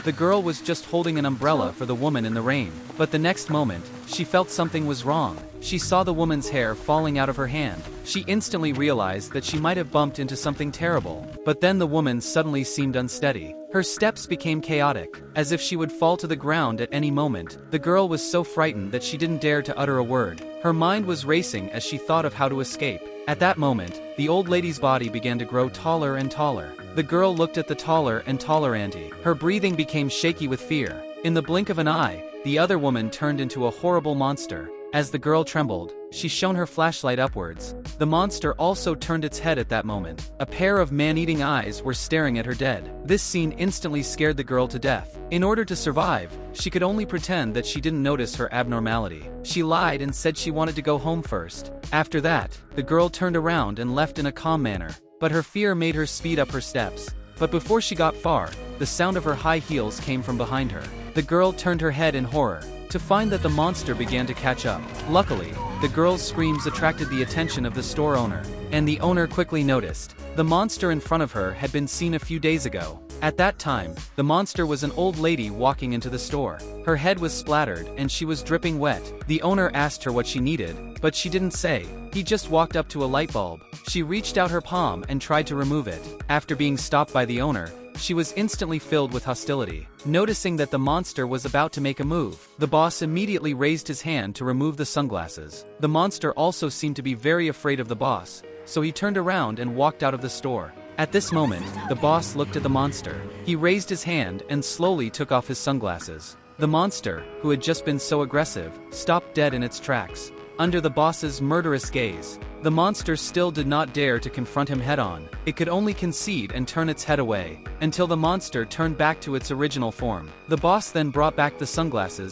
The girl was just holding an umbrella for the woman in the rain. But the next moment, she felt something was wrong. She saw the woman's hair falling out of her hand. She instantly realized that she might have bumped into something terrible. But then the woman suddenly seemed unsteady. Her steps became chaotic, as if she would fall to the ground at any moment. The girl was so frightened that she didn't dare to utter a word. Her mind was racing as she thought of how to escape. At that moment, the old lady's body began to grow taller and taller. The girl looked at the taller and taller auntie. Her breathing became shaky with fear. In the blink of an eye, the other woman turned into a horrible monster. As the girl trembled, she shone her flashlight upwards. The monster also turned its head at that moment. A pair of man-eating eyes were staring at her dead. This scene instantly scared the girl to death. In order to survive, she could only pretend that she didn't notice her abnormality. She lied and said she wanted to go home first. After that, the girl turned around and left in a calm manner. But her fear made her speed up her steps. But before she got far, the sound of her high heels came from behind her. The girl turned her head in horror, to find that the monster began to catch up. Luckily, the girl's screams attracted the attention of the store owner, and the owner quickly noticed. The monster in front of her had been seen a few days ago. At that time, the monster was an old lady walking into the store. Her head was splattered and she was dripping wet. The owner asked her what she needed, but she didn't say. He just walked up to a light bulb. She reached out her palm and tried to remove it. After being stopped by the owner, she was instantly filled with hostility. Noticing that the monster was about to make a move, the boss immediately raised his hand to remove the sunglasses. The monster also seemed to be very afraid of the boss, so he turned around and walked out of the store. At this moment, the boss looked at the monster. He raised his hand and slowly took off his sunglasses. The monster, who had just been so aggressive, stopped dead in its tracks. Under the boss's murderous gaze, the monster still did not dare to confront him head-on. It could only concede and turn its head away, until the monster turned back to its original form. The boss then brought back the sunglasses